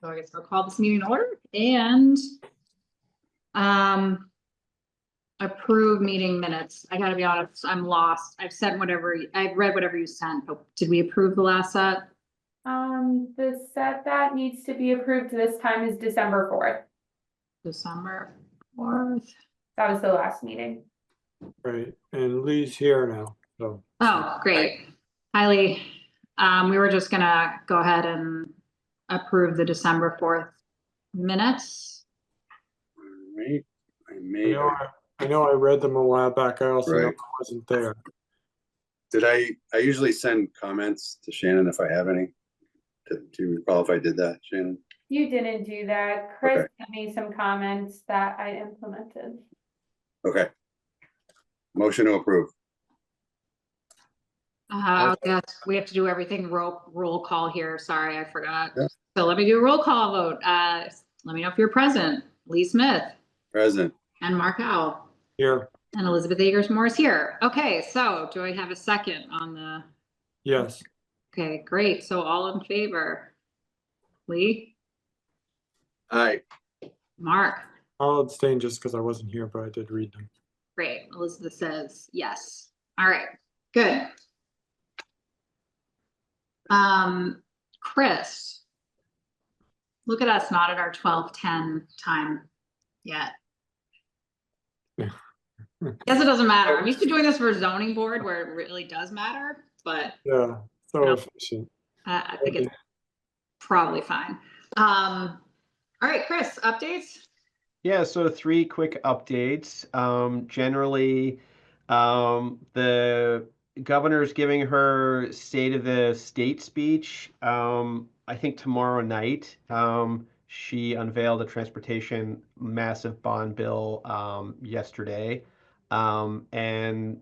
So I guess I'll call this meeting in order and approve meeting minutes. I gotta be honest, I'm lost. I've read whatever you sent, but did we approve the last set? The set that needs to be approved this time is December 4th. December 4th. That was the last meeting. Right, and Lee's here now, so. Oh, great. Hi, Lee. We were just gonna go ahead and approve the December 4th minutes. Right. I know I read them a while back. I also know Right. I wasn't there. Did I usually send comments to Shannon if I have any? Do you recall if I did that, Shannon? You didn't do that. Chris Okay. gave me some comments that I implemented. Okay. Motion to approve. Yes, we have to do everything roll call here. Sorry, I forgot. Yeah. So let me do a roll call vote. Let me know if you're present. Lee Smith Present. and Mark Howell Here, and Elizabeth Agers-Moore is here. Okay, so do I have a second on the? yes. Okay, great. So all in favor? Lee, Aye. Mark, I'll abstain just because I wasn't here, but I did read them. great. Elizabeth says yes. All right, good. Chris, look at us not at our 12:10 time yet. Guess it doesn't matter. I'm used to doing this for zoning board where it really does matter, but Yeah, so No. efficient. I think it's probably fine. All right, Chris, updates? Yeah, so 3 quick updates. Generally, the governor's giving her State of the State speech. I think tomorrow night. She unveiled a transportation massive bond bill yesterday, and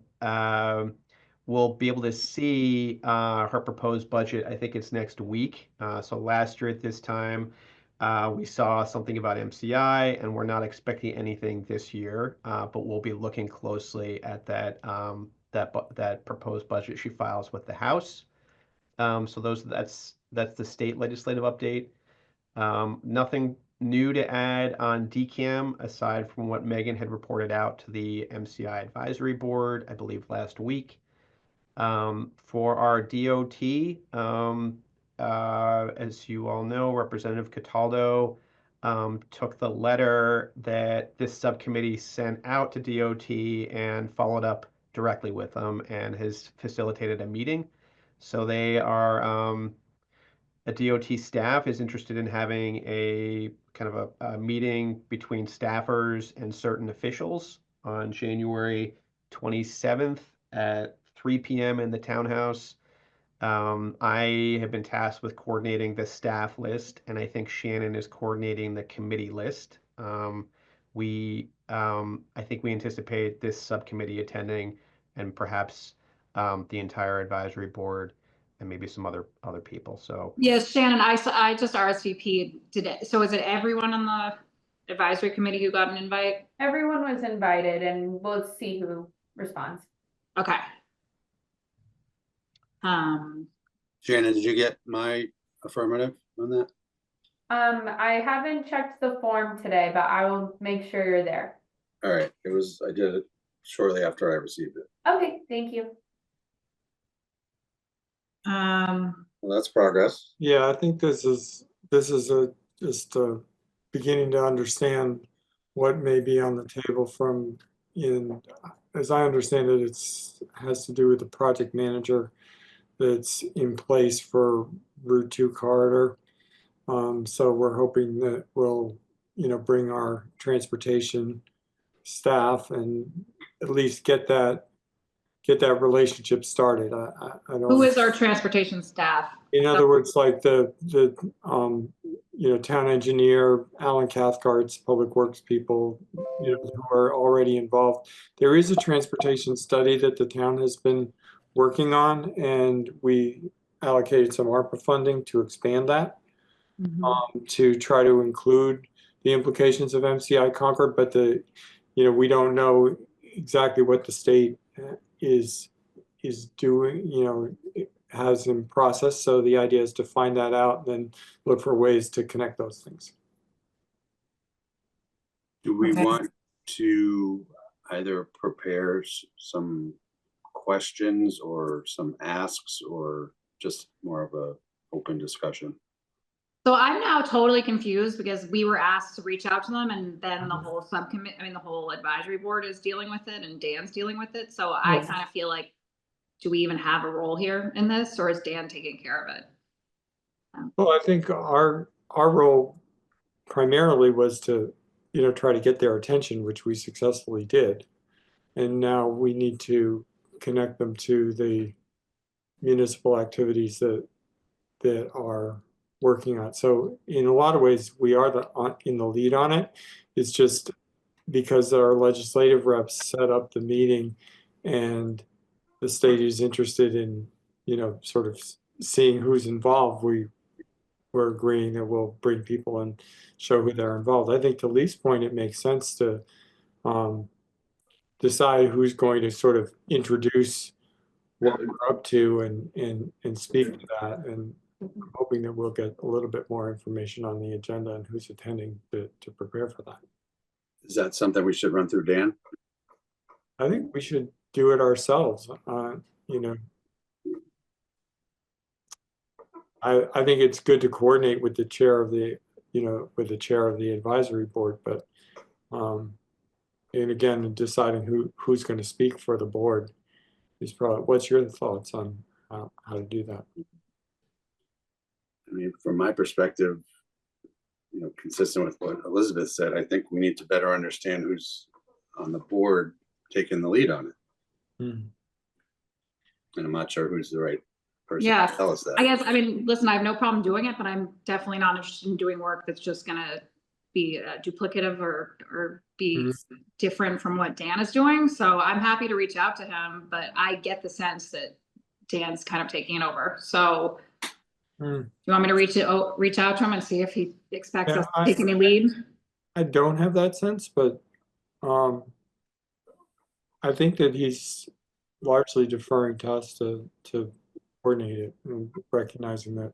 we'll be able to see her proposed budget. I think it's next week. So last year at this time, we saw something about MCI, and we're not expecting anything this year, but we'll be looking closely at that proposed budget she files with the House. So that's the state legislative update. Nothing new to add on DCAM aside from what Megan had reported out to the MCI Advisory Board, I believe last week. For our DOT, as you all know, Representative Cataldo took the letter that this subcommittee sent out to DOT and followed up directly with them and has facilitated a meeting. So they are, a DOT staff is interested in having a kind of a meeting between staffers and certain officials on January 27th at 3 p.m. in the townhouse. I have been tasked with coordinating the staff list, and I think Shannon is coordinating the committee list. I think we anticipate this subcommittee attending, and perhaps the entire advisory board, and maybe some other people. So Yes, Shannon, I just RSVP'd today. So is it everyone on the advisory committee who got an invite? Everyone was invited, and we'll see who responds. Okay. Shannon, did you get my affirmative on that? I haven't checked the form today, but I will make sure you're there. All right. I did it shortly after I received it. Okay, thank you. Well, that's progress. Yeah, I think this is just beginning to understand what may be on the table as I understand it, has to do with the project manager that's in place for Route 2 corridor. So we're hoping that we'll, bring our transportation staff and at least get that relationship started. I don't. Who is our transportation staff? In other words, like the town engineer, Alan Cathcart's public works people, who are already involved. There is a transportation study that the town has been working on, and we allocated some ARPA funding to expand that, to try to include the implications of MCI Concord, but we don't know exactly what the state is doing, has in process. So the idea is to find that out and then look for ways to connect those things. Do we Okay. want to either prepare some questions or some asks, or just more of a open discussion? So I'm now totally confused because we were asked to reach out to them and then the whole subcommittee, I mean, the whole advisory board is dealing with it and Dan's dealing with it. So I Yeah. kind of feel like, do we even have a role here in this, or is Dan taking care of it? Well, I think our role primarily was to, try to get their attention, which we successfully did. And now we need to connect them to the municipal activities that are working on. So in a lot of ways, we are in the lead on it. It's just because our legislative reps set up the meeting and the state is interested in, sort of seeing who's involved. We're agreeing that we'll bring people and show who they're involved. I think to Lee's point, it makes sense to decide who's going to sort of introduce what we're up to and speak to that. And I'm hoping that we'll get a little bit more information on the agenda and who's attending to prepare for that. Is that something we should run through Dan? I think we should do it ourselves. I think it's good to coordinate with the chair of the, advisory board, but, and again, deciding who's going to speak for the board is probably, what's your thoughts on how to do that? I mean, from my perspective, consistent with what Elizabeth said, I think we need to better understand who's on the board taking the lead on it. Hmm. And I'm not sure who's the right person Yeah, to tell us that. I guess, I mean, listen, I have no problem doing it, but I'm definitely not interested in doing work that's just gonna be duplicative or be different from what Dan is doing. So I'm happy to reach out to him, but I get the sense that Dan's kind of taking it over. So you want me to reach out to him and see if he expects Yeah, us to take any lead? I don't have that sense, but I think that he's largely deferring to us to coordinate it and recognizing that,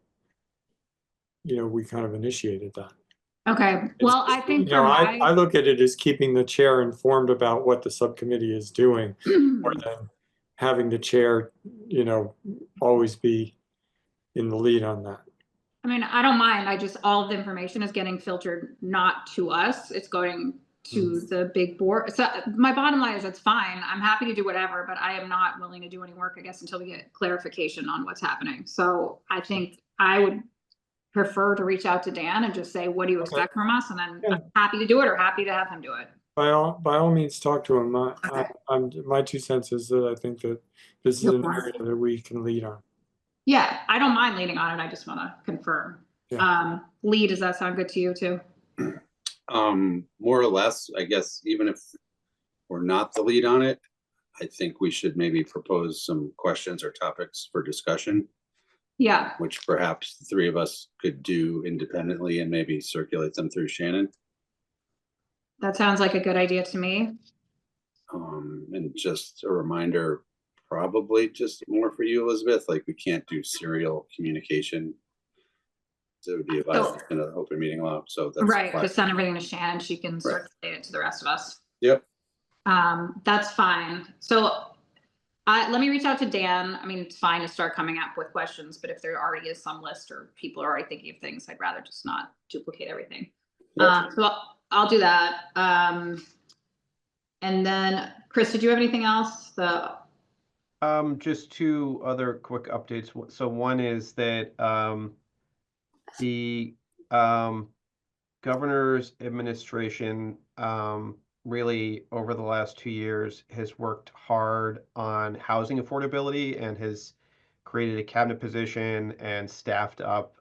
we kind of initiated that. Okay, well, I think for I look at it as keeping the chair informed about what the subcommittee is doing, more than having the chair, always be in the lead on that. I mean, I don't mind. All of the information is getting filtered not to us. It's going to the big board. So my bottom line is it's fine. I'm happy to do whatever, but I am not willing to do any work, I guess, until we get clarification on what's happening. So I think I would prefer to reach out to Dan and just say, what do you expect from us? And then I'm happy to do it or happy to have him do it. By all means, talk to him. Okay. My 2 cents is that I think that this is an area that we can lead on. Yeah, I don't mind leading on it. I just want to confirm. Yeah. Lee, does that sound good to you too? More or less, I guess, even if we're not the lead on it, I think we should maybe propose some questions or topics for discussion. Yeah. Which perhaps the 3 of us could do independently and maybe circulate them through Shannon. That sounds like a good idea to me. And just a reminder, probably just more for you, Elizabeth, like we can't do serial communication. So it would be a violation of the open meeting law. So that's Right, why. just send everything to Shannon. She can circulate it to the rest of us. Yep. That's fine. So let me reach out to Dan. I mean, it's fine to start coming up with questions, but if there already is some list or people are already thinking of things, I'd rather just not duplicate everything. Yep. So I'll do that. And then Chris, did you have anything else? Just 2 other quick updates. So one is that the governor's administration really over the last 2 years has worked hard on housing affordability and has created a cabinet position and staffed up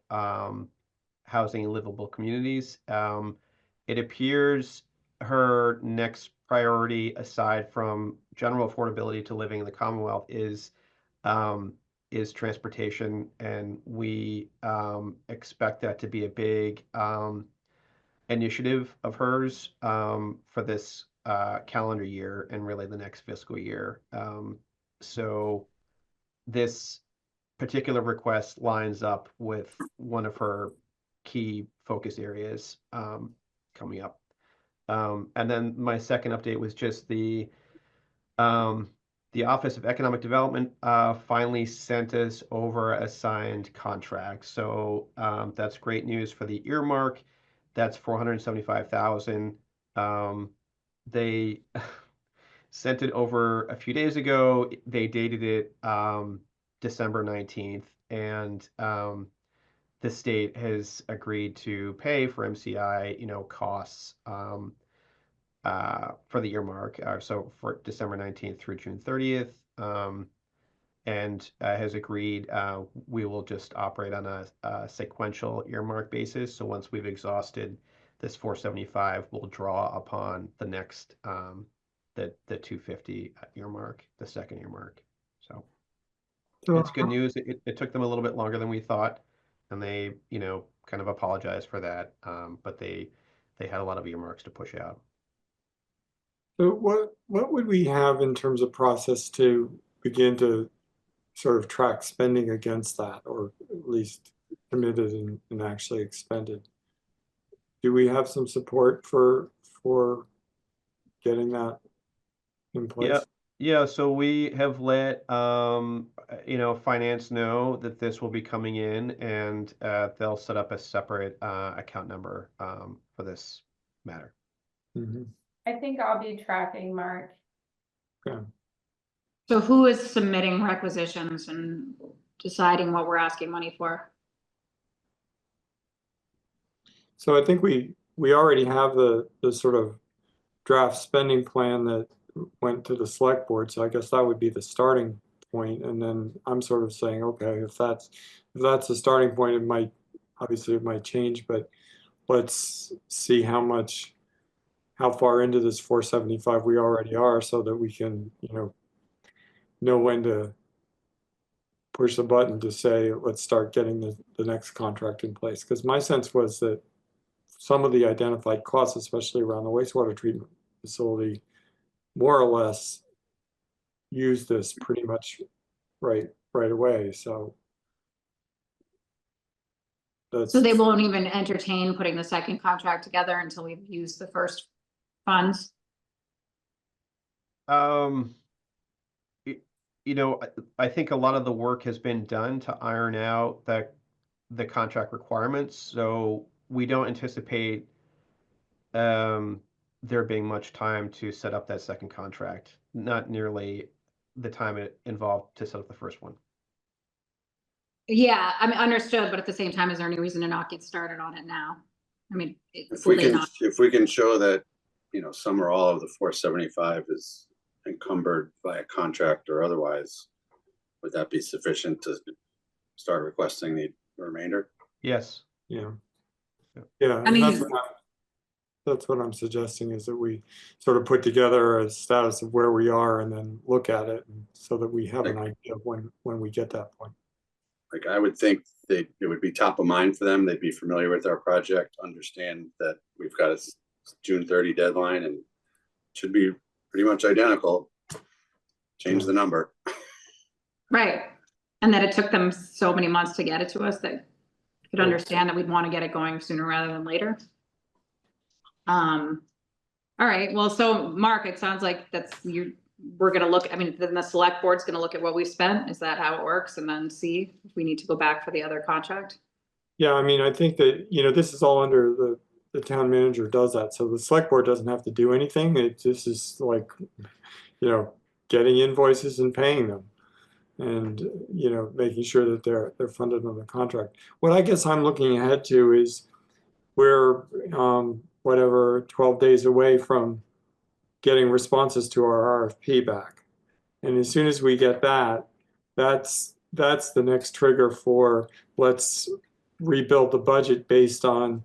housing in livable communities. It appears her next priority, aside from general affordability to living in the Commonwealth, is transportation, and we expect that to be a big initiative of hers for this calendar year and really the next fiscal year. So this particular request lines up with one of her key focus areas coming up. And then my second update was just the Office of Economic Development finally sent us over a signed contract. So that's great news for the earmark. That's $475,000. They sent it over a few days ago. They dated it December 19th, and the state has agreed to pay for MCI, costs for the earmark, so for December 19th through June 30th, and has agreed we will just operate on a sequential earmark basis. So once we've exhausted this 475, we'll draw upon the next the 250 earmark, the second earmark. So it's good news. It took them a little bit longer than we thought, and they kind of apologized for that, but they had a lot of earmarks to push out. So what would we have in terms of process to begin to sort of track spending against that, or at least committed and actually expended? Do we have some support for getting that in place? Yeah, so we have let finance know that this will be coming in, and they'll set up a separate account number for this matter. Mm-hmm. I think I'll be tracking Mark. Okay. So who is submitting requisitions and deciding what we're asking money for? So I think we already have the sort of draft spending plan that went to the select board. So I guess that would be the starting point. And then I'm sort of saying, okay, if that's the starting point, it might change, but let's see how far into this 475 we already are, so that we can, know when to push the button to say, let's start getting the next contract in place. Because my sense was that some of the identified costs, especially around the wastewater treatment facility, more or less use this pretty much right away. So they won't even entertain putting the second contract together until we've used the first funds? I think a lot of the work has been done to iron out the contract requirements, so we don't anticipate there being much time to set up that second contract. Not nearly the time it involved to set up the first one. Yeah, I mean, understood, but at the same time, is there any reason to not get started on it now? I mean, If we can show that, some or all of the 475 is encumbered by a contract or otherwise, would that be sufficient to start requesting the remainder? Yes. Yeah. I mean, that's what I'm suggesting, is that we sort of put together a status of where we are and then look at it, so that we have an idea of when we get that point. Like, I would think it would be top of mind for them. They'd be familiar with our project, understand that we've got a June 30 deadline, and should be pretty much identical. Change the number. right. And that it took them so many months to get it to us, that could understand that we'd want to get it going sooner rather than later. All right, well, so Mark, it sounds like we're going to look, I mean, then the select board's going to look at what we spent. Is that how it works? And then see if we need to go back for the other contract? Yeah, I mean, I think that, this is all under the town manager does that. So the select board doesn't have to do anything. It just is like, getting invoices and paying them, and, making sure that they're funded on the contract. What I guess I'm looking ahead to is we're, 12 days away from getting responses to our RFP back. And as soon as we get that, that's the next trigger for, let's rebuild the budget based on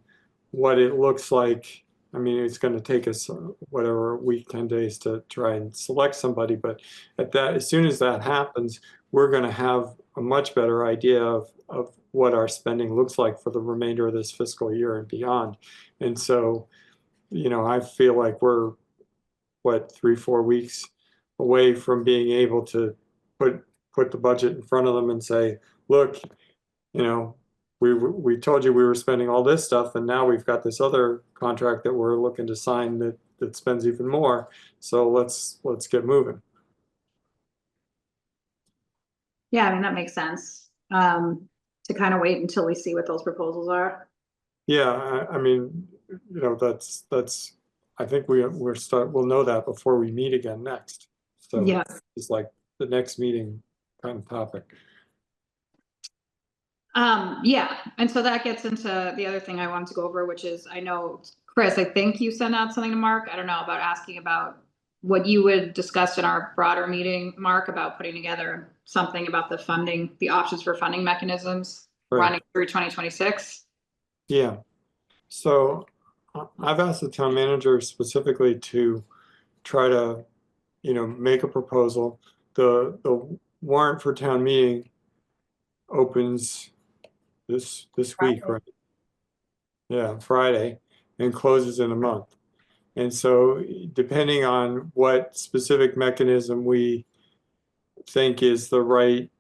what it looks like. I mean, it's going to take us a week, 10 days to try and select somebody, but as soon as that happens, we're going to have a much better idea of what our spending looks like for the remainder of this fiscal year and beyond. And so, I feel like we're 3-4 weeks away from being able to put the budget in front of them and say, look, we told you we were spending all this stuff, and now we've got this other contract that we're looking to sign that spends even more. So let's get moving. Yeah, I mean, that makes sense. To kind of wait until we see what those proposals are. Yeah, I mean, that's I think we'll know that before we meet again next. So Yeah. it's like the next meeting kind of topic. Yeah, and so that gets into the other thing I wanted to go over, which is, I know, Chris, I think you sent out something to Mark. I don't know, about asking about what you would discuss in our broader meeting, Mark, about putting together something about the funding, the options for funding mechanisms running through 2026. Yeah. So I've asked the town manager specifically to try to, make a proposal. The warrant for town meeting opens this week, Friday. right? Yeah, Friday, and closes in a month. And so depending on what specific mechanism we think is the right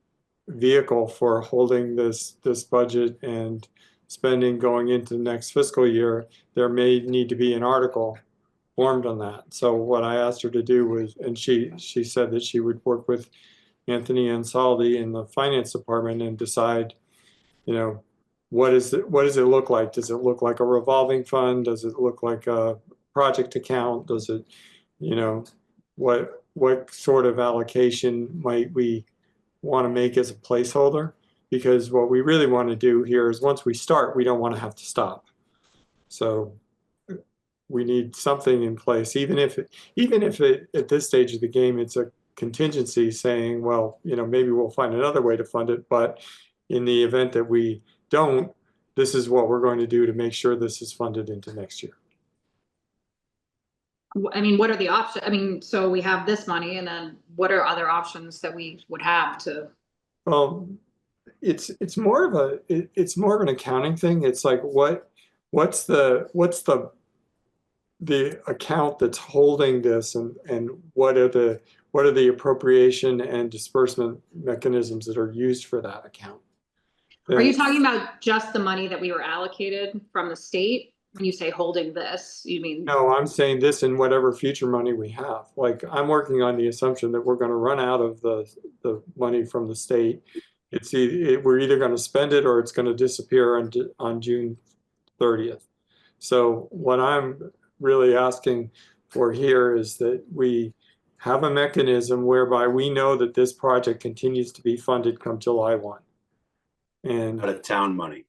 vehicle for holding this budget and spending going into the next fiscal year, there may need to be an article formed on that. So what I asked her to do was, and she said that she would work with Anthony Ansaldi in the finance department and decide, what does it look like? Does it look like a revolving fund? Does it look like a project account? Does it, what sort of allocation might we want to make as a placeholder? Because what we really want to do here is, once we start, we don't want to have to stop. So we need something in place, even if at this stage of the game it's a contingency saying, well, maybe we'll find another way to fund it, but in the event that we don't, this is what we're going to do to make sure this is funded into next year. I mean, what are the options? I mean, so we have this money, and then what are other options that we would have to? Well, it's more of an accounting thing. It's like, what's the account that's holding this, and what are the appropriation and disbursement mechanisms that are used for that account? Are you talking about just the money that we were allocated from the state? When you say holding this, you mean? No, I'm saying this and whatever future money we have. Like, I'm working on the assumption that we're going to run out of the money from the state. We're either going to spend it or it's going to disappear on June 30th. So what I'm really asking for here is that we have a mechanism whereby we know that this project continues to be funded come July 1. And Out of town money.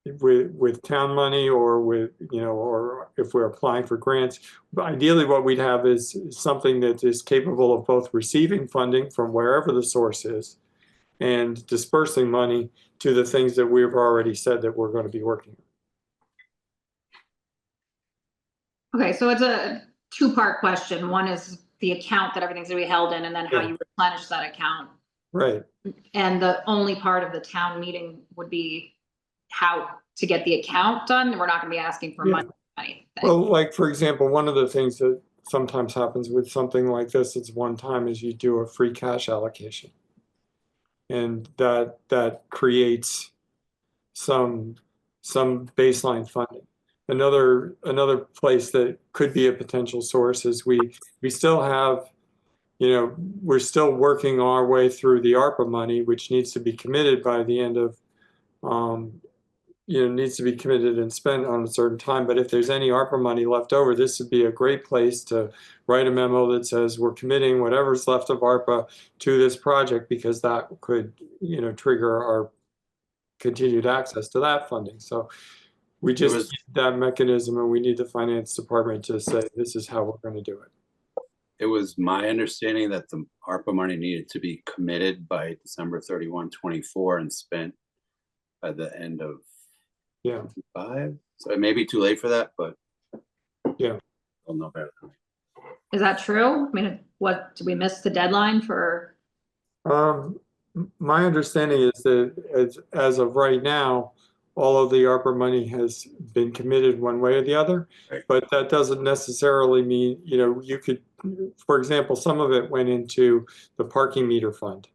with town money, or with, or if we're applying for grants, but ideally what we'd have is something that is capable of both receiving funding from wherever the source is and dispersing money to the things that we've already said that we're going to be working on. Okay, so it's a two-part question. One is the account that everything's gonna be held in, and then how you replenish that account. Right. And the only part of the town meeting would be how to get the account done. We're not gonna be asking for money. Well, like, for example, one of the things that sometimes happens with something like this, it's one time, is you do a free cash allocation. And that creates some baseline funding. Another place that could be a potential source is we still have, we're still working our way through the ARPA money, which needs to be committed by the end of, needs to be committed and spent on a certain time. But if there's any ARPA money left over, this would be a great place to write a memo that says we're committing whatever's left of ARPA to this project, because that could, trigger our continued access to that funding. So we just need that mechanism, and we need the finance department to say, this is how we're going to do it. It was my understanding that the ARPA money needed to be committed by December 31, 24 and spent by the end of 5. So it may be too late for that, but yeah, I'll know better than me. Is that true? I mean, what, did we miss the deadline for? My understanding is that as of right now, all of the ARPA money has been committed one way or the other, right. But that doesn't necessarily mean, you could, for example, some of it went into the parking meter fund.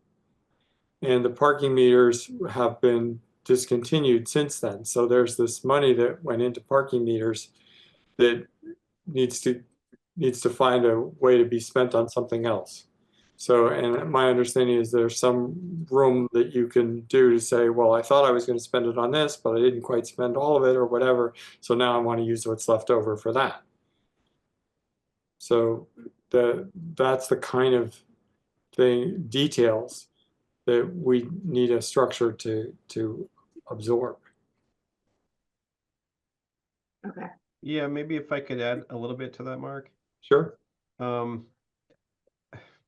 and the parking meters have been discontinued since then. So there's this money that went into parking meters that needs to find a way to be spent on something else. So, and my understanding is there's some room that you can do to say, well, I thought I was going to spend it on this, but I didn't quite spend all of it or whatever. So now I want to use what's left over for that. So that's the kind of thing, details that we need a structure to absorb. Okay. Yeah, maybe if I could add a little bit to that, Mark. Sure.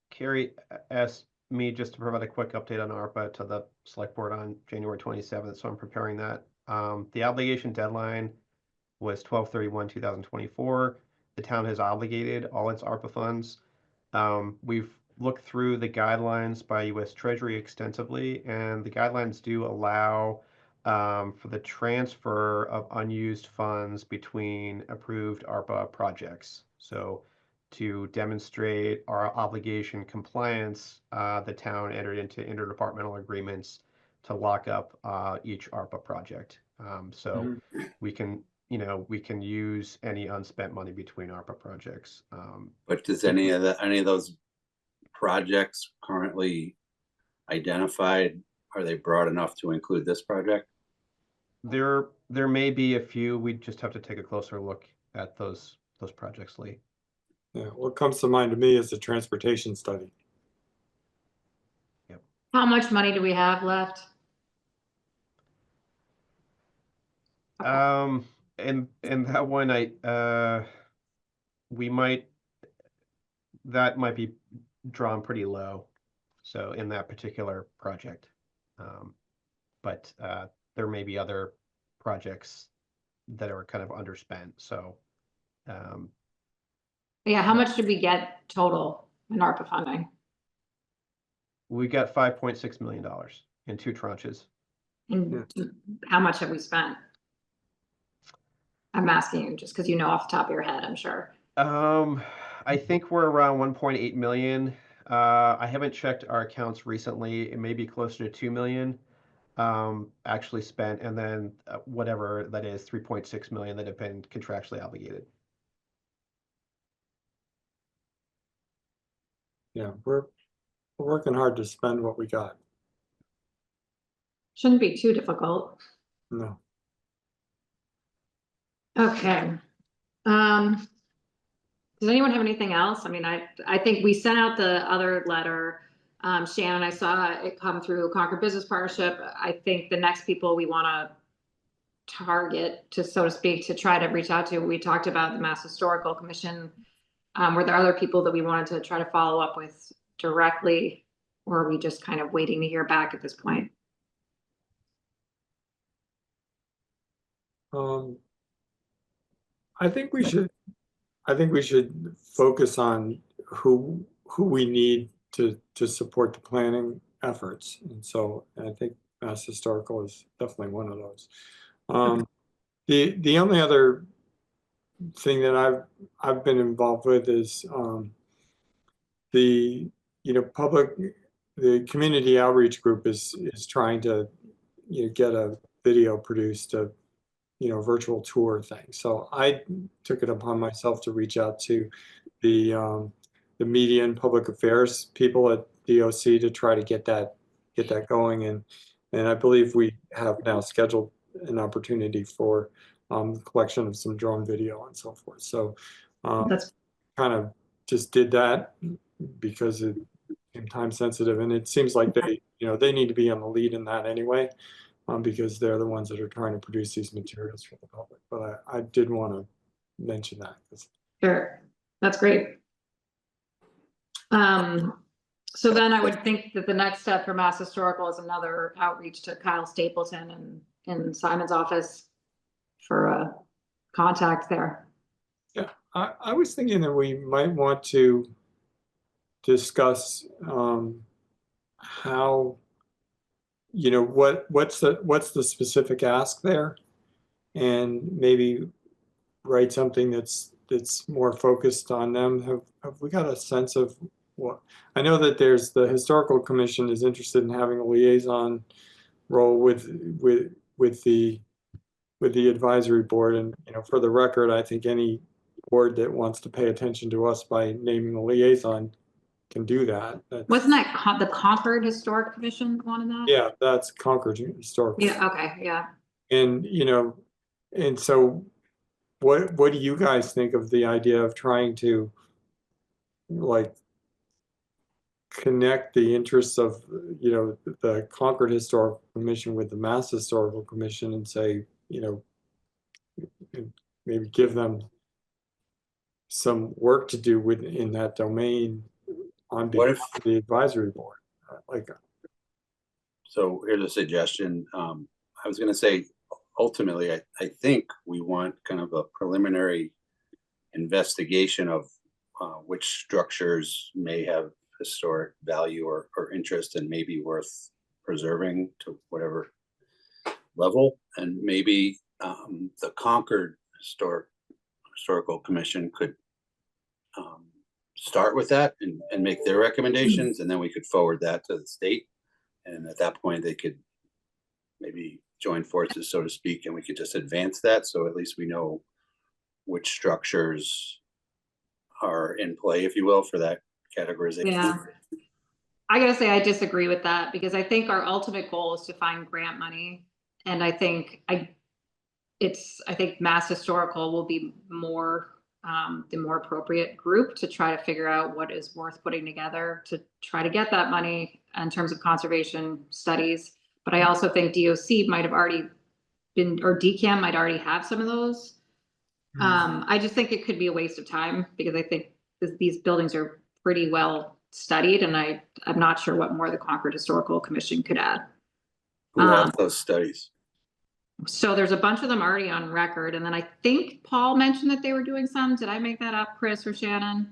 Carrie asked me just to provide a quick update on ARPA to the select board on January 27th, so I'm preparing that. The obligation deadline was 12/31/2024. The town has obligated all its ARPA funds. We've looked through the guidelines by U.S. Treasury extensively, and the guidelines do allow for the transfer of unused funds between approved ARPA projects. So to demonstrate our obligation compliance, the town entered into interdepartmental agreements to lock up each ARPA project. So we can, we can use any unspent money between ARPA projects. But does any of those projects currently identified, are they broad enough to include this project? There may be a few. We just have to take a closer look at those projects, Lee. Yeah, what comes to mind to me is the transportation study. Yep. How much money do we have left? And that one, that might be drawn pretty low. So in that particular project, but there may be other projects that are kind of underspent. So, Yeah, how much did we get total in ARPA funding? we got $5.6 million in 2 tranches. And how much have we spent? I'm asking you just because you know off the top of your head, I'm sure. I think we're around 1.8 million. I haven't checked our accounts recently. It may be closer to 2 million actually spent, and then whatever that is, 3.6 million that have been contractually obligated. Yeah, we're working hard to spend what we got. Shouldn't be too difficult. No. Okay. Does anyone have anything else? I mean, I think we sent out the other letter. Shannon, I saw it come through Concord Business Partnership. I think the next people we want to target, to so to speak, to try to reach out to, we talked about the Mass Historical Commission. Were there other people that we wanted to try to follow up with directly, or are we just kind of waiting to hear back at this point? I think we should focus on who we need to support the planning efforts, and so I think Mass Historical is definitely one of those. The only other thing that I've been involved with is the community outreach group is trying to get a video produced, a virtual tour thing. So I took it upon myself to reach out to the media and public affairs people at DOC to try to get that going, and I believe we have now scheduled an opportunity for collection of some drone video and so forth. So That's kind of just did that because it became time sensitive, and it seems like they need to be on the lead in that anyway, because they're the ones that are trying to produce these materials for the public. But I did want to mention that. sure. That's great. So then I would think that the next step for Mass Historical is another outreach to Kyle Stapleton and in Simon's office for a contact there. Yeah, I was thinking that we might want to discuss how, what's the specific ask there, and maybe write something that's more focused on them. Have we got a sense of what, I know that there's the historical commission is interested in having a liaison role with the advisory board. And, you know, for the record, I think any board that wants to pay attention to us by naming a liaison can do that. Wasn't that the Concord Historic Commission wanted that? Yeah, that's Concord Historical. Yeah, okay, yeah. And, you know, and so what do you guys think of the idea of trying to like connect the interests of, you know, the Concord Historical Commission with the Mass Historical Commission and say, you know, maybe give them some work to do in that domain on behalf of the advisory board? Like, So here's a suggestion. I was going to say, ultimately, I think we want kind of a preliminary investigation of which structures may have historic value or interest and may be worth preserving to whatever level. And maybe the Concord Historical Commission could start with that and make their recommendations, and then we could forward that to the state. And at that point, they could maybe join forces, so to speak, and we could just advance that. So at least we know which structures are in play, if you will, for that categorization. Yeah. I gotta say, I disagree with that because I think our ultimate goal is to find grant money. And I think I think Mass Historical will be more the more appropriate group to try to figure out what is worth putting together to try to get that money in terms of conservation studies. But I also think DOC might have already been, or DCAM might already have some of those. I just think it could be a waste of time because I think these buildings are pretty well studied, and I'm not sure what more the Concord Historical Commission could add. Who has those studies? So there's a bunch of them already on record. And then I think Paul mentioned that they were doing some. Did I make that up, Chris or Shannon?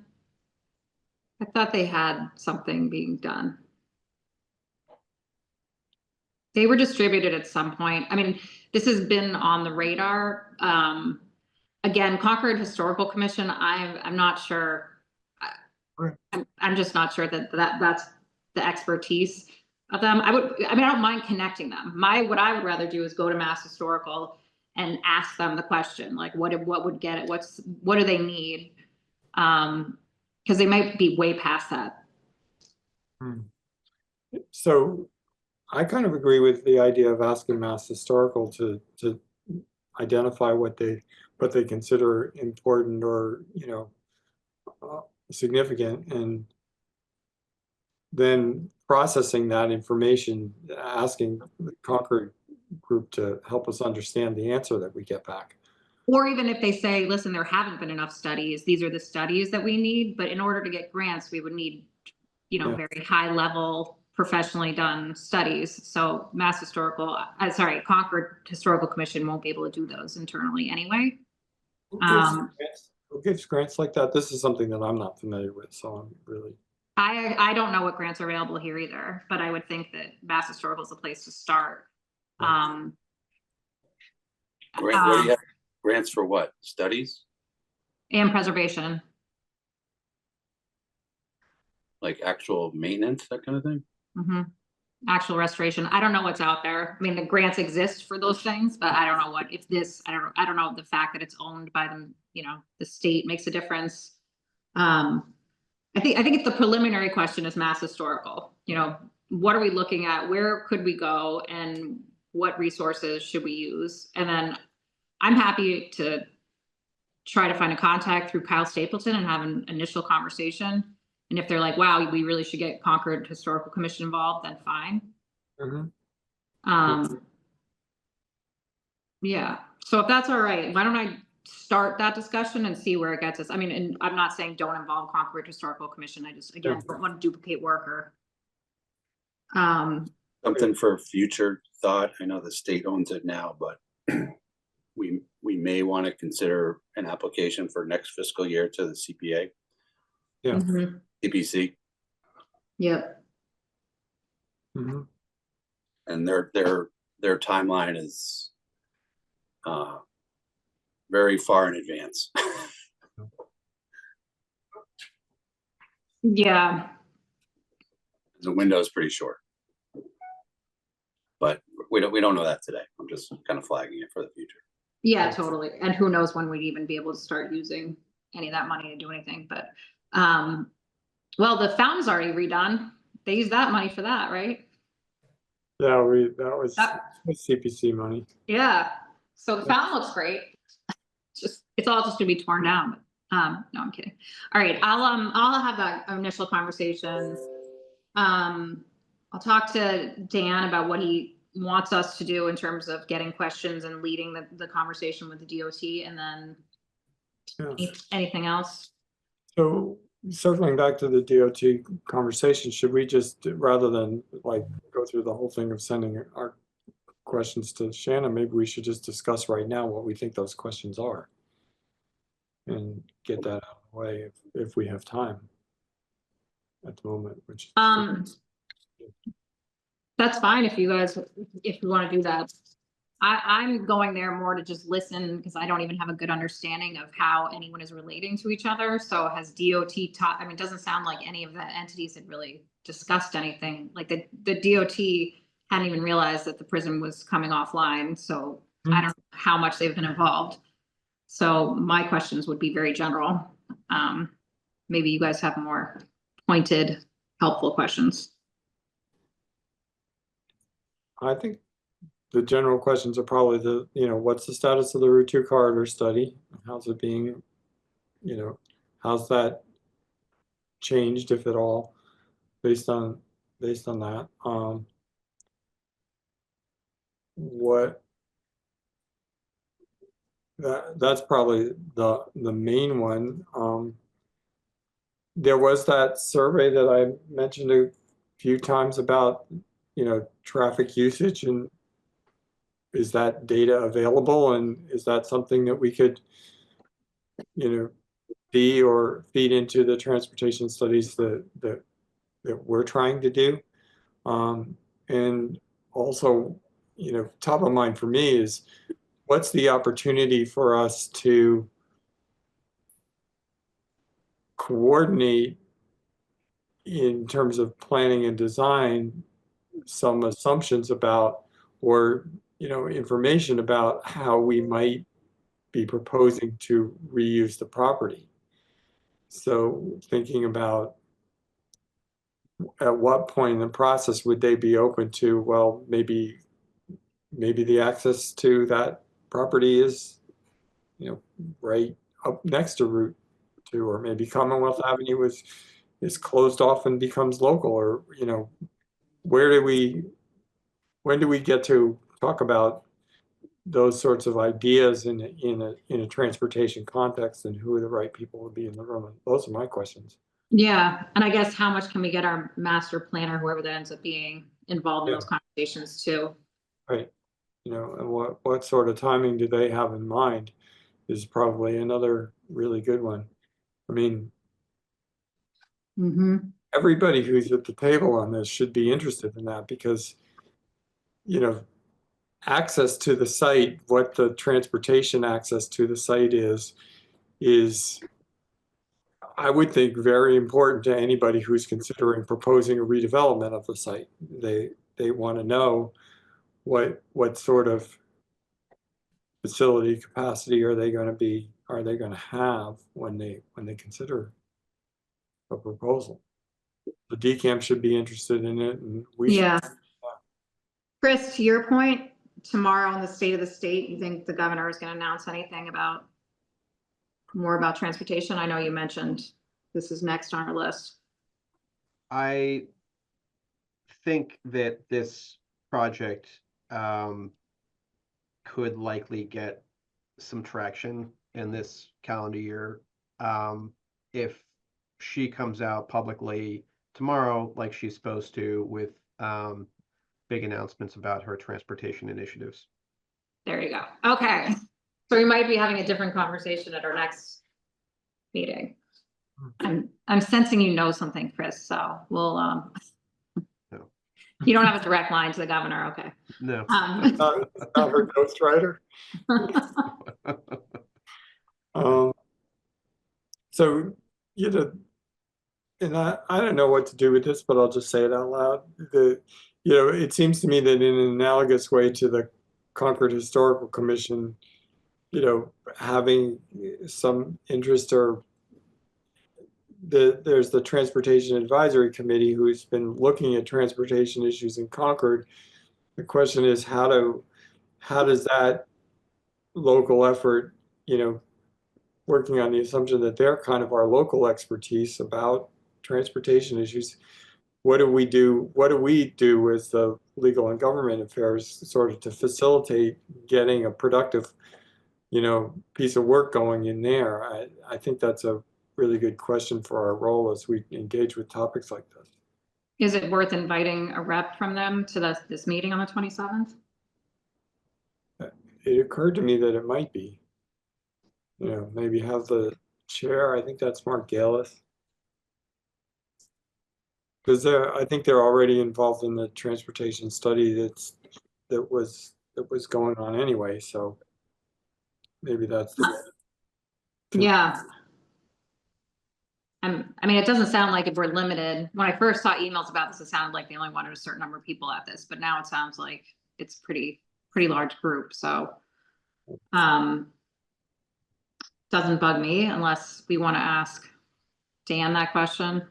I thought they had something being done. They were distributed at some point. I mean, this has been on the radar. Again, Concord Historical Commission, I'm not sure. I'm just not sure that's the expertise of them. I don't mind connecting them. What I would rather do is go to Mass Historical and ask them the question, like what would get it? What do they need? Because they might be way past that. So I kind of agree with the idea of asking Mass Historical to identify what they consider important or, you know, significant, and then processing that information, asking the Concord group to help us understand the answer that we get back. Or even if they say, listen, there haven't been enough studies, these are the studies that we need, but in order to get grants, we would need, you know, very high level, professionally done studies. So Concord Historical Commission won't be able to do those internally anyway. Who gives grants like that? This is something that I'm not familiar with, so I'm really. I don't know what grants are available here either, but I would think that Mass Historical is a place to start. What do you have? Grants for what? Studies? And preservation. Like actual maintenance, that kind of thing? Mm-hmm. Actual restoration. I don't know what's out there. I mean, the grants exist for those things, but I don't know I don't know the fact that it's owned by them, you know, the state makes a difference. I think it's the preliminary question is Mass Historical. You know, what are we looking at? Where could we go? And what resources should we use? And then I'm happy to try to find a contact through Kyle Stapleton and have an initial conversation. And if they're like, wow, we really should get Concord Historical Commission involved, then fine. Yeah. So if that's all right, why don't I start that discussion and see where it gets us? I mean, and I'm not saying don't involve Concord Historical Commission. I just, again, don't want to duplicate work or. Something for future thought. I know the state owns it now, but we may want to consider an application for next fiscal year to the CPA. Yeah. CPC. Yep. And their timeline is very far in advance. Yeah. The window is pretty short. But we don't know that today. I'm just kind of flagging it for the future. Yeah, totally. And who knows when we'd even be able to start using any of that money to do anything, but, well, the fountain's already redone. They used that money for that, right? Yeah, that was CPC money. Yeah, so the fountain looks great. It's all just gonna be torn down, but, no, I'm kidding. All right, I'll have that initial conversation. I'll talk to Dan about what he wants us to do in terms of getting questions and leading the conversation with the DOT, and then Yeah. anything else? So circling back to the DOT conversation, should we just, rather than like go through the whole thing of sending our questions to Shannon, maybe we should just discuss right now what we think those questions are and get that out of the way if we have time at the moment, which That's fine if you guys, if you want to do that. I'm going there more to just listen because I don't even have a good understanding of how anyone is relating to each other. So has DOT taught, I mean, it doesn't sound like any of the entities had really discussed anything. Like the DOT hadn't even realized that the prison was coming offline. So I don't know how much they've been involved. So my questions would be very general. Maybe you guys have more pointed, helpful questions. I think the general questions are probably what's the status of the Route 2 corridor study? How's it being, how's that changed, if at all, based on that? That's probably the main one. There was that survey that I mentioned a few times about, traffic usage, and is that data available, and is that something that we could, see or feed into the transportation studies that we're trying to do? And also, top of mind for me is what's the opportunity for us to coordinate in terms of planning and design some assumptions about, or information about how we might be proposing to reuse the property. So thinking about at what point in the process would they be open to, well, maybe the access to that property is, right up next to Route 2, or maybe Commonwealth Avenue is closed off and becomes local, or, when do we get to talk about those sorts of ideas in a transportation context, and who are the right people would be in the room? Those are my questions. Yeah, and I guess how much can we get our master planner, whoever that ends up being, involved in those conversations too? Right. And what sort of timing do they have in mind is probably another really good one. I mean, everybody who's at the table on this should be interested in that, because, access to the site, what the transportation access to the site is I would think very important to anybody who's considering proposing a redevelopment of the site. They want to know what sort of facility capacity are they going to have when they consider a proposal. The DCAM should be interested in it, and we should. Chris, to your point, tomorrow on the state of the state, you think the governor is going to announce anything more about transportation? I know you mentioned this is next on our list. I think that this project could likely get some traction in this calendar year. If she comes out publicly tomorrow, like she's supposed to, with big announcements about her transportation initiatives. There you go. Okay. So we might be having a different conversation at our next meeting. I'm sensing you know something, Chris, so we'll No. You don't have a direct line to the governor, okay. No. Not her ghostwriter. So, and I don't know what to do with this, but I'll just say it out loud. It seems to me that in an analogous way to the Concord Historical Commission, having some interest, or there's the Transportation Advisory Committee who's been looking at transportation issues in Concord. The question is, how does that local effort, working on the assumption that they're kind of our local expertise about transportation issues, what do we do with the legal and government affairs sort of to facilitate getting a productive, piece of work going in there? I think that's a really good question for our role as we engage with topics like this. Is it worth inviting a rep from them to this meeting on the 27th? It occurred to me that it might be, maybe have the chair. I think that's Mark Galis. Because I think they're already involved in the transportation study that was going on anyway. So maybe that's Yeah. I mean, it doesn't sound like if we're limited. When I first saw emails about this, it sounded like they only wanted a certain number of people at this, but now it sounds like it's pretty large group. So, doesn't bug me unless we want to ask Dan that question.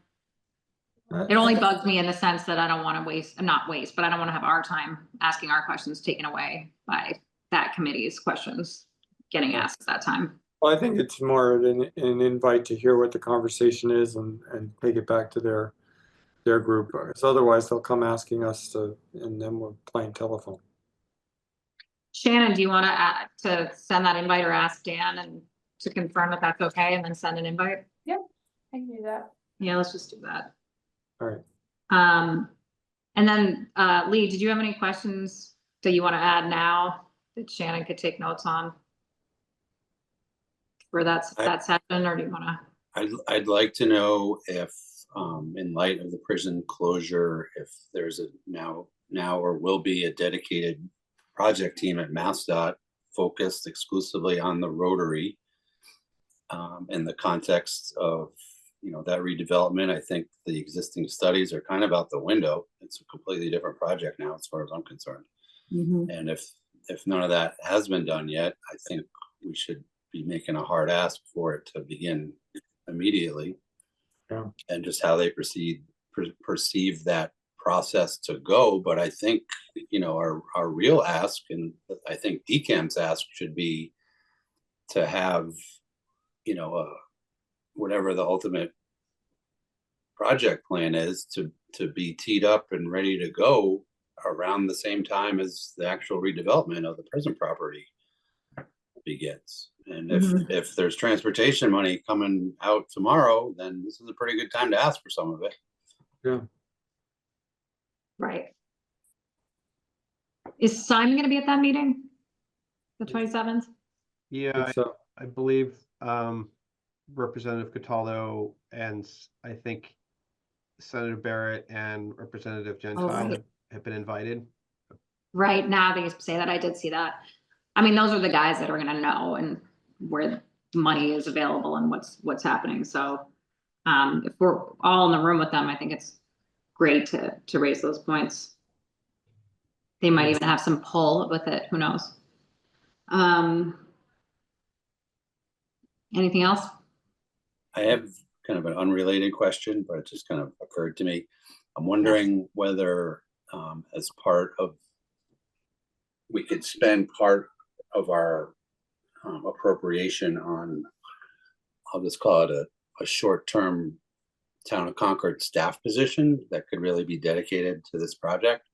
It only bugs me in the sense that I don't want to not waste, but I don't want to have our time asking our questions taken away by that committee's questions getting asked at that time. Well, I think it's more an invite to hear what the conversation is and take it back to their group. Because otherwise they'll come asking us and then we're playing telephone. Shannon, do you want to send that invite or ask Dan and to confirm that that's okay, and then send an invite? Yep, I can do that. Yeah, let's just do that. All right. And then Lee, did you have any questions that you want to add now that Shannon could take notes on for that session, or do you want to? I'd like to know if, in light of the prison closure, if there's a now or will be a dedicated project team at MassDOT focused exclusively on the Rotary, in the context of that redevelopment. I think the existing studies are kind of out the window. It's a completely different project now, as far as I'm concerned. Mm-hmm. And if none of that has been done yet, I think we should be making a hard ask for it to begin immediately. Yeah. And just how they perceive that process to go. But I think, our real ask, and I think DCAM's ask, should be to have, whatever the ultimate project plan is, to be teed up and ready to go around the same time as the actual redevelopment of the prison property begins. And if there's transportation money coming out tomorrow, then this is a pretty good time to ask for some of it. Yeah. Right. Is Simon going to be at that meeting? The 27th? Yeah, So I believe Representative Cataldo and I think Senator Barrett and Representative Gentile right. have been invited. Right, now that you say that, I did see that. I mean, those are the guys that are going to know and where the money is available and what's happening. So if we're all in the room with them, I think it's great to raise those points. They might even have some pull with it. Who knows? Anything else? I have kind of an unrelated question, but it just kind of occurred to me. I'm wondering whether, as part of, we could spend part of our appropriation on, I'll just call it a short-term Town of Concord staff position that could really be dedicated to this project.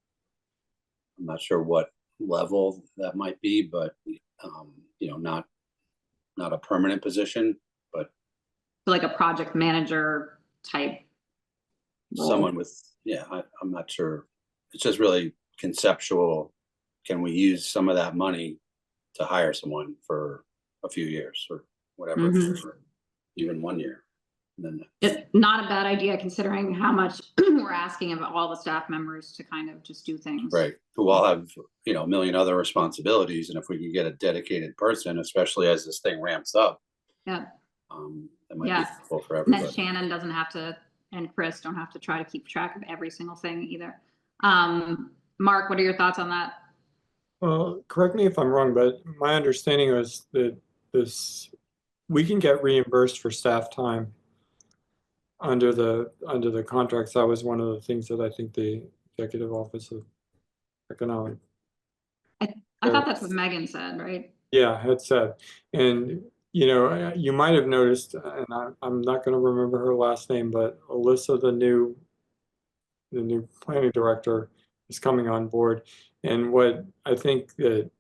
I'm not sure what level that might be, but not a permanent position, but Like a project manager type role. Someone with, I'm not sure. It's just really conceptual. Can we use some of that money to hire someone for a few years or whatever, for even 1 year? And then It's not a bad idea considering how much we're asking of all the staff members to kind of just do things. right, who all have a million other responsibilities, and if we could get a dedicated person, especially as this thing ramps up, Yeah. that might be helpful for And then everybody. Shannon doesn't have to and Chris don't have to try to keep track of every single thing either. Mark, what are your thoughts on that? Well, correct me if I'm wrong, but my understanding was that we can get reimbursed for staff time under the contracts. That was one of the things that I think the Executive Office of Economic. I thought that's what Megan said, right? Yeah, had said. And, you know, you might have noticed, and I'm not going to remember her last name, but Alyssa, the new planning director, is coming on board. And what I think that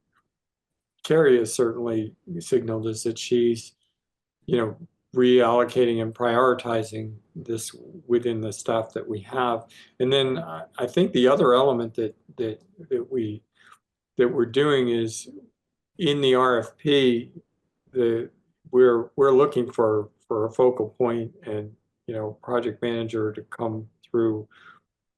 Carrie has certainly signaled is that she's, you know, reallocating and prioritizing this within the staff that we have. And then I think the other element that we're doing is in the RFP, we're looking for a focal point and, you know, project manager to come through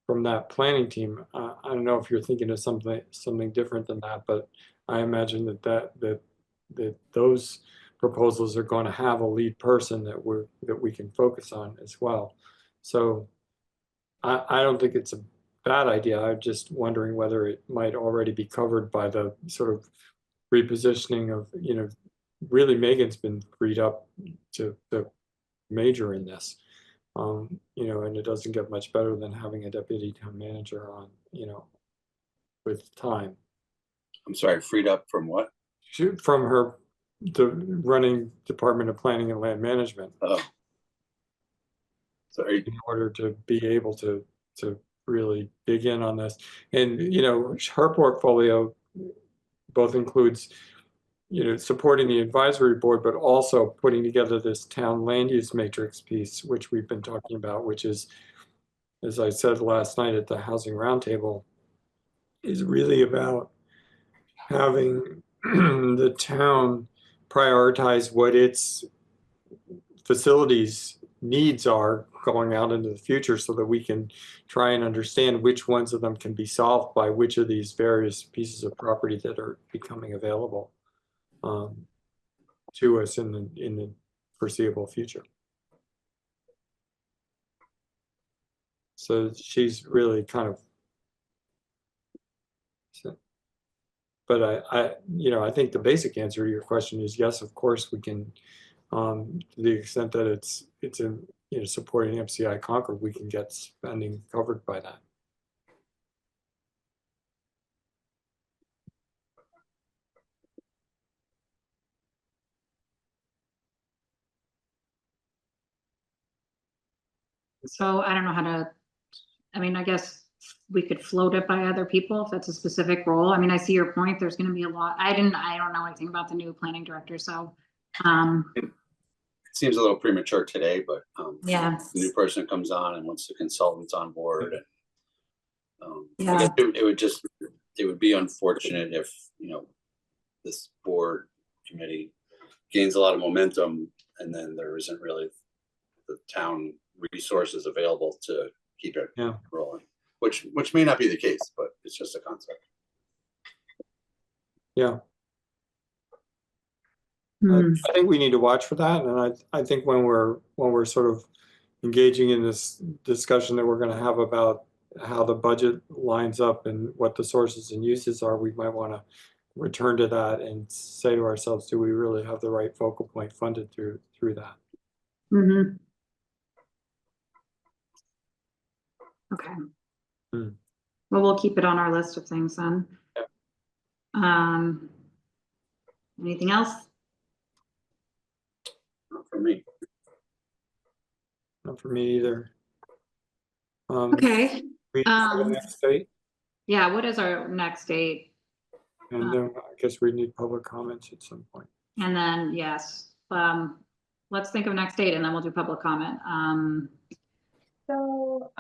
from that planning team. I don't know if you're thinking of something different than that, but I imagine that those proposals are going to have a lead person that we can focus on as well. So I don't think it's a bad idea. I'm just wondering whether it might already be covered by the sort of repositioning of, you know, really Megan's been freed up to major in this. You know, and it doesn't get much better than having a deputy town manager on, you know, with time. I'm sorry, freed up from what? From her, the running Department of Planning and Land Management. Oh. Sorry. In order to be able to really dig in on this. And, you know, her portfolio both includes, you know, supporting the advisory board, but also putting together this town land use matrix piece, which we've been talking about, which is, as I said last night at the Housing Roundtable, is really about having the town prioritize what its facilities needs are going out into the future so that we can try and understand which ones of them can be solved by which of these various pieces of property that are becoming available to us in the foreseeable future. So she's really kind of, but I you know, I think the basic answer to your question is yes, of course we can, to the extent that it's in, you know, supporting MCI Concord, we can get spending covered by that. So I don't know how to, I mean, I guess we could float it by other people if that's a specific role. I mean, I see your point. There's going to be a lot. I don't know anything about the new planning director. So, It seems a little premature today, but yeah, the new person comes on and once the consultant's on board, and yeah. I guess it would be unfortunate if, you know, this board committee gains a lot of momentum and then there isn't really the town resources available to keep it rolling, which may not be the case, but it's just a concept. Yeah. I think we need to watch for that, and I think when we're sort of engaging in this discussion that we're going to have about how the budget lines up and what the sources and uses are, we might want to return to that and say to ourselves, do we really have the right focal point funded through that? Mm-hmm. Okay. Well, we'll keep it on our list of things then. Yeah. Anything else? Not for me. Not for me either. Okay. We have the next date, Yeah, what is our next date? and then I guess we need public comments at some point. And then, yes, let's think of next date and then we'll do public comment. So,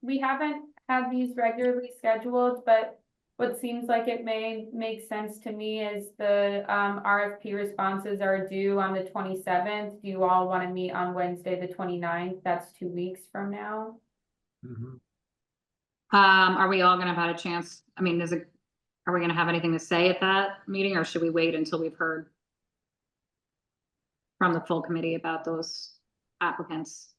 we haven't had these regularly scheduled, but what seems like it may make sense to me is the RFP responses are due on the 27th. Do you all want to meet on Wednesday, the 29th? That's 2 weeks from now. Are we all gonna have had a chance? I mean, are we gonna have anything to say at that meeting, or should we wait until we've heard from the full committee about those applicants?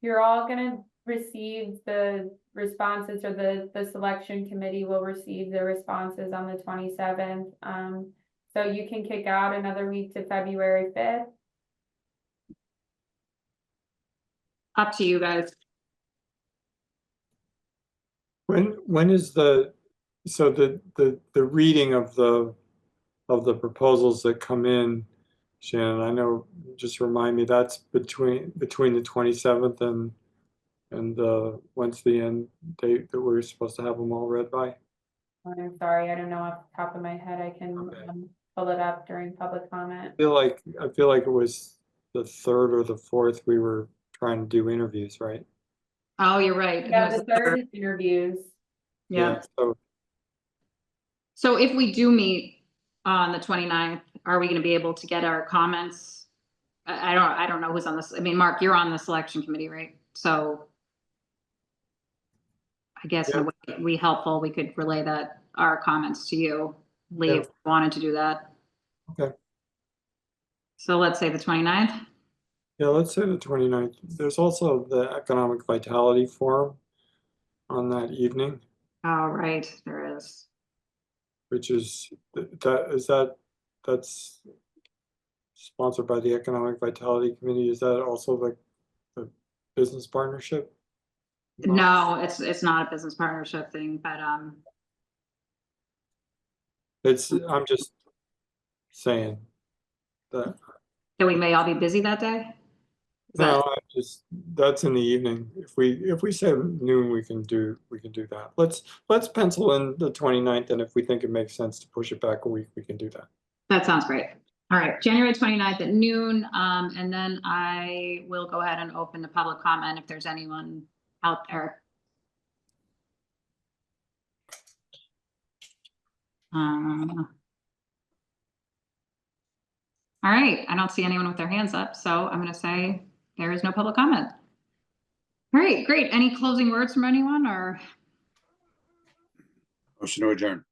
you're all gonna receive the responses, or the selection committee will receive the responses on the 27th. So you can kick out another week to February 5th. Up to you guys. When is the reading of the proposals that come in, Shannon? I know, just remind me, that's between the 27th and when's the end date that we're supposed to have them all read by? I'm sorry, I don't know off the top of my head. I can Okay. pull it up during public comment. I feel like it was the 3rd or the 4th we were trying to do interviews, right? Oh, you're right. Yeah, the third is interviews. Yeah. So So if we do meet on the 29th, are we gonna be able to get our comments? I don't know who's on this. I mean, Mark, you're on the selection committee, right? So I guess in a way it'd be helpful, we could relay our comments to you, Lee, if you wanted to do that. Okay. So let's say the 29th. Yeah, let's say the 29th. There's also the Economic Vitality Forum on that evening, Oh, right, there is. which is that's sponsored by the Economic Vitality Committee. Is that also like the business partnership? No, it's not a business partnership thing, but I'm just saying that. that we may all be busy that day. Is that- No, that's in the evening. If we say noon, we can do that. Let's pencil in the 29th, and if we think it makes sense to push it back a week, we can do that. That sounds great. All right, January 29th at noon, and then I will go ahead and open the public comment if there's anyone out there. All right, I don't see anyone with their hands up, so I'm gonna say there is no public comment. All right, great. Any closing words from anyone, or? Motion to adjourn.